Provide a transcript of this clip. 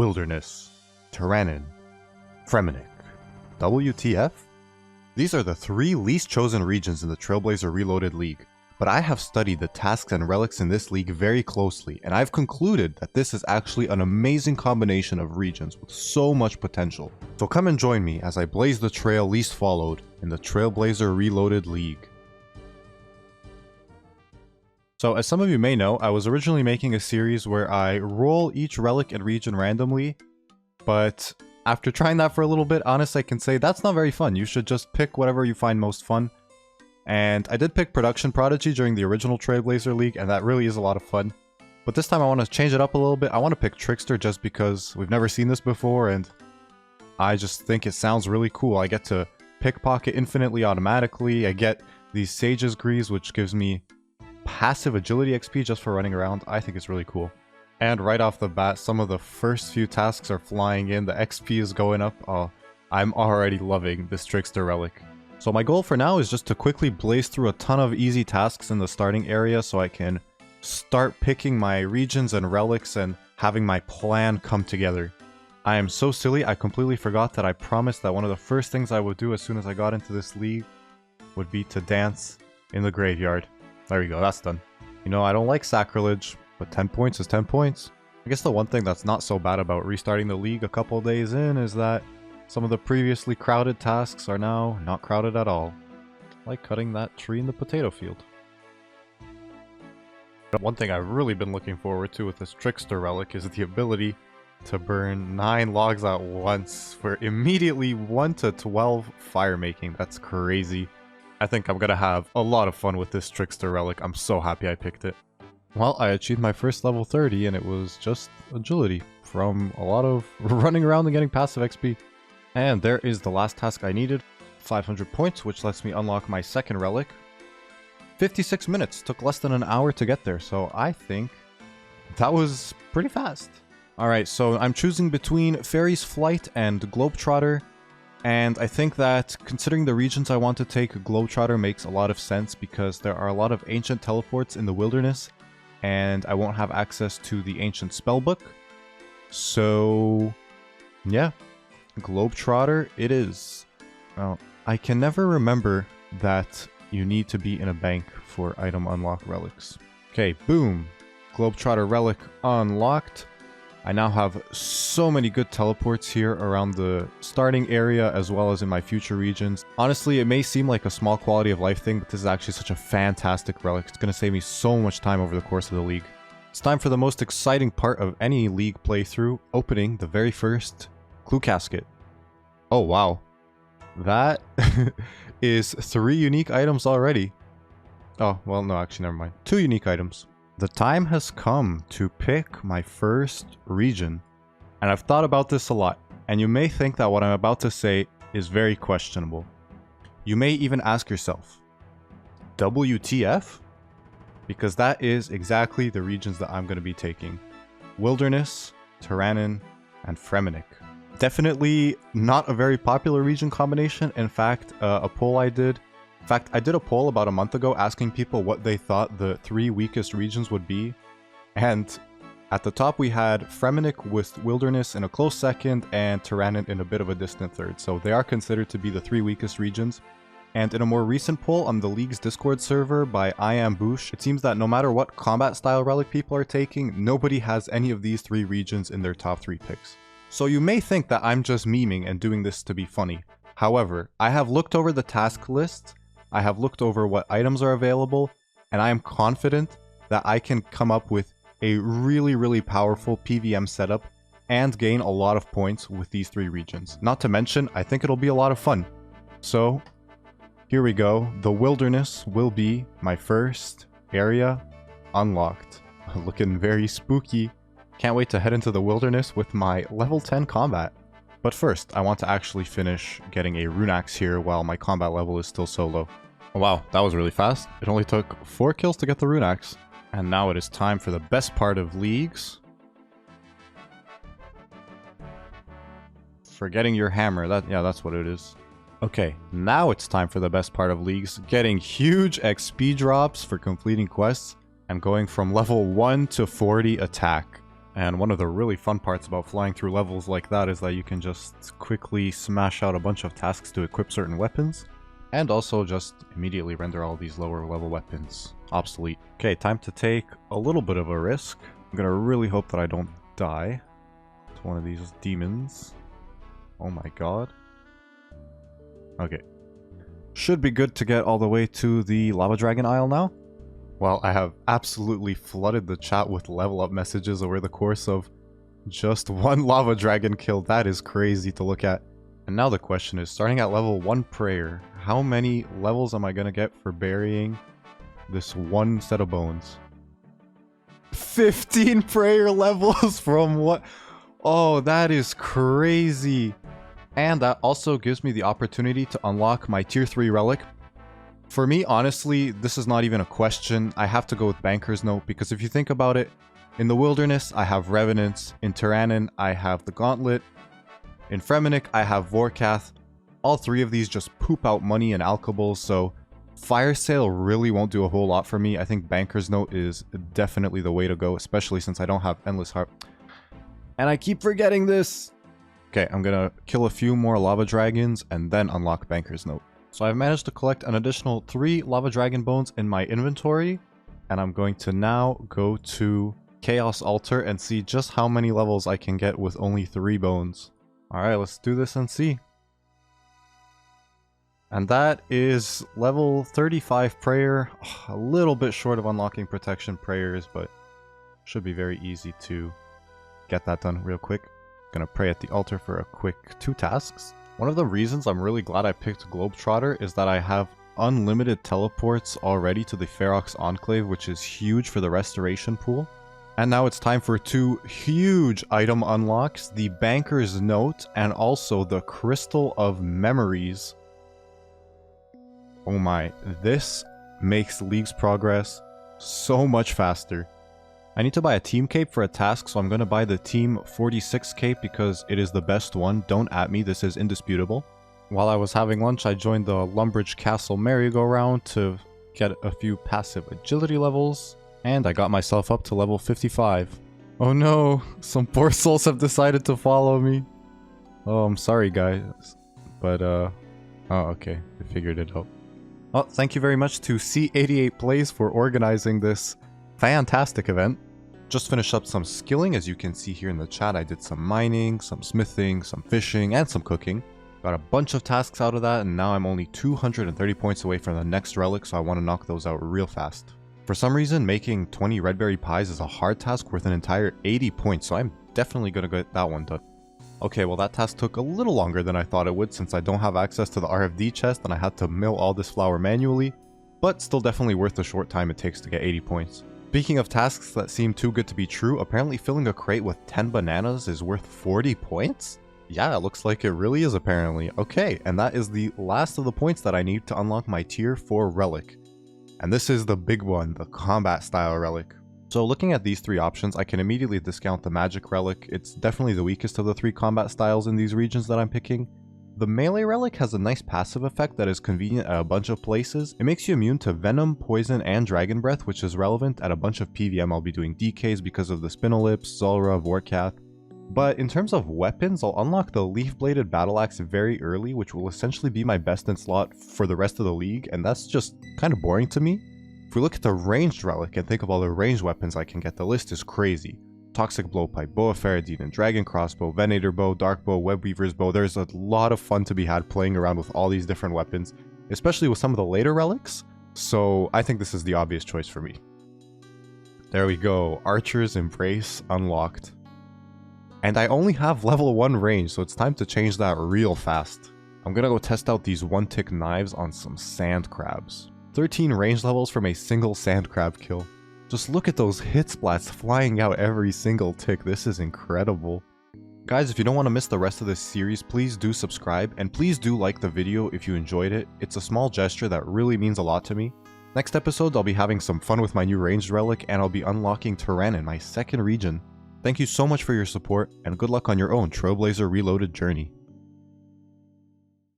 Wilderness, Tirannwn, Fremennik. WTF? These are the 3 least chosen regions in the Trailblazer Reloaded League, but I have studied the tasks and relics in this league very closely, and I've concluded that this is actually an amazing combination of regions with so much potential. So come and join me as I blaze the trail least followed in the Trailblazer Reloaded League. So as some of you may know, I was originally making a series where I roll each relic and region randomly, but after trying that for a little bit, honestly I can say that's not very fun. You should just pick whatever you find most fun. And I did pick Production Prodigy during the original Trailblazer League, and that really is a lot of fun. But this time I want to change it up a little bit. I want to pick Trickster just because we've never seen this before, and I just think it sounds really cool. I get to pickpocket infinitely automatically. I get these Sage's Greaves, which gives me passive agility XP just for running around. I think it's really cool. And right off the bat, some of the first few tasks are flying in. The XP is going up. Oh, I'm already loving this Trickster relic. So my goal for now is just to quickly blaze through a ton of easy tasks in the starting area so I can start picking my regions and relics and having my plan come together. I am so silly, I completely forgot that I promised that one of the first things I would do as soon as I got into this league would be to dance in the graveyard. There we go, that's done. You know, I don't like sacrilege, but 10 points is 10 points. I guess the one thing that's not so bad about restarting the league a couple days in is that some of the previously crowded tasks are now not crowded at all. Like cutting that tree in the potato field. One thing I've really been looking forward to with this Trickster relic is the ability to burn 9 logs at once for immediately 1 to 12 fire making. That's crazy. I think I'm gonna have a lot of fun with this Trickster relic. I'm so happy I picked it. Well, I achieved my first level 30 and it was just agility from a lot of running around and getting passive XP. And there is the last task I needed, 500 points, which lets me unlock my second relic. 56 minutes, took less than an hour to get there, so I think that was pretty fast. Alright, so I'm choosing between Fairy's Flight and Globetrotter, and I think that considering the regions I want to take, Globetrotter makes a lot of sense because there are a lot of ancient teleports in the wilderness, and I won't have access to the ancient spellbook. So, yeah. Globetrotter it is. Well, I can never remember that you need to be in a bank for item unlock relics. Okay, boom. Globetrotter relic unlocked. I now have so many good teleports here around the starting area as well as in my future regions. Honestly, it may seem like a small quality of life thing, but this is actually such a fantastic relic. It's going to save me so much time over the course of the league. It's time for the most exciting part of any league playthrough, opening the very first Clue Casket. Oh wow, that is 3 unique items already. Oh, well no, actually never mind. 2 unique items. The time has come to pick my first region. And I've thought about this a lot, and you may think that what I'm about to say is very questionable. You may even ask yourself, WTF? Because that is exactly the regions that I'm going to be taking. Wilderness, Tirannwn, and Fremennik. Definitely not a very popular region combination. In fact, a poll I did a poll about a month ago asking people what they thought the 3 weakest regions would be. And at the top we had Fremennik with Wilderness in a close second and Tirannwn in a bit of a distant third. So they are considered to be the 3 weakest regions. And in a more recent poll on the League's Discord server by IamBoosh, it seems that no matter what combat style relic people are taking, nobody has any of these 3 regions in their top 3 picks. So you may think that I'm just memeing and doing this to be funny. However, I have looked over the task list, I have looked over what items are available, and I am confident that I can come up with a really powerful PVM setup and gain a lot of points with these 3 regions. Not to mention, I think it'll be a lot of fun. So, here we go. The Wilderness will be my first area unlocked. Looking very spooky. Can't wait to head into the Wilderness with my level 10 combat. But first, I want to actually finish getting a rune axe here while my combat level is still so low. Oh, wow, that was really fast. It only took 4 kills to get the rune axe. And now it is time for the best part of leagues. Forgetting your hammer. That's what it is. Okay, now it's time for the best part of leagues. Getting huge XP drops for completing quests and going from level 1 to 40 attack. And one of the really fun parts about flying through levels like that is that you can just quickly smash out a bunch of tasks to equip certain weapons, and also just immediately render all these lower level weapons obsolete. Okay, time to take a little bit of a risk. I'm gonna really hope that I don't die to one of these demons. Oh my god. Okay. Should be good to get all the way to the Lava Dragon Isle now. Well, I have absolutely flooded the chat with level up messages over the course of just one Lava Dragon kill. That is crazy to look at. And now the question is, starting at level 1 prayer, how many levels am I going to get for burying this one set of bones? 15 prayer levels from what? Oh, that is crazy. And that also gives me the opportunity to unlock my tier 3 relic. For me, honestly, this is not even a question. I have to go with Banker's Note, because if you think about it, in the Wilderness, I have Revenants. In Tirannwn, I have the Gauntlet. In Fremennik, I have Vorkath. All three of these just poop out money and alkables, so Fire Sale really won't do a whole lot for me. I think Banker's Note is definitely the way to go, especially since I don't have Endless Heart. And I keep forgetting this! Okay, I'm gonna kill a few more Lava Dragons and then unlock Banker's Note. So I've managed to collect an additional 3 Lava Dragon Bones in my inventory, and I'm going to now go to Chaos Altar and see just how many levels I can get with only 3 bones. Alright, let's do this and see. And that is level 35 prayer. A little bit short of unlocking protection prayers, but should be very easy to get that done real quick. Gonna pray at the altar for a quick 2 tasks. One of the reasons I'm really glad I picked Globetrotter is that I have unlimited teleports already to the Ferox Enclave, which is huge for the restoration pool. And now it's time for 2 huge item unlocks, the Banker's Note and also the Crystal of Memories. Oh my, this makes League's progress so much faster. I need to buy a team cape for a task, so I'm going to buy the team 46 cape because it is the best one. Don't at me, this is indisputable. While I was having lunch, I joined the Lumbridge Castle merry-go-round to get a few passive agility levels, and I got myself up to level 55. Oh no, some poor souls have decided to follow me. Oh, I'm sorry guys, but oh okay, I figured it out. Well, thank you very much to C88 Plays for organizing this fantastic event. Just finished up some skilling. As you can see here in the chat, I did some mining, some smithing, some fishing, and some cooking. Got a bunch of tasks out of that, and now I'm only 230 points away from the next relic, so I want to knock those out real fast. For some reason, making 20 red berry pies is a hard task worth an entire 80 points, so I'm definitely going to get that one done. Okay, well that task took a little longer than I thought it would since I don't have access to the RFD chest and I had to mill all this flour manually, but still definitely worth the short time it takes to get 80 points. Speaking of tasks that seem too good to be true, apparently filling a crate with 10 bananas is worth 40 points? Yeah, it looks like it really is apparently. Okay, and that is the last of the points that I need to unlock my tier 4 relic. And this is the big one, the combat style relic. So looking at these 3 options, I can immediately discount the magic relic. It's definitely the weakest of the 3 combat styles in these regions that I'm picking. The melee relic has a nice passive effect that is convenient at a bunch of places. It makes you immune to venom, poison, and dragon breath, which is relevant at a bunch of PVM I'll be doing DKs because of the Spinelips, Zulrah, Vorkath. But in terms of weapons, I'll unlock the leaf-bladed battle axe very early, which will essentially be my best in slot for the rest of the league, and that's just kind of boring to me. If we look at the ranged relic and think of all the ranged weapons I can get, the list is crazy. Toxic Blowpipe, Bow of Faradine, Dragon Crossbow, Venator Bow, Dark Bow, Webweaver's Bow. There's a lot of fun to be had playing around with all these different weapons, especially with some of the later relics, so I think this is the obvious choice for me. There we go, Archer's Embrace unlocked. And I only have level 1 range, so it's time to change that real fast. I'm gonna go test out these 1-tick knives on some sand crabs. 13 range levels from a single sand crab kill. Just look at those hit splats flying out every single tick. This is incredible. Guys, if you don't want to miss the rest of this series, please do subscribe, and please do like the video if you enjoyed it. It's a small gesture that really means a lot to me. Next episode, I'll be having some fun with my new ranged relic, and I'll be unlocking Tirannwn, my second region. Thank you so much for your support, and good luck on your own Trailblazer Reloaded journey.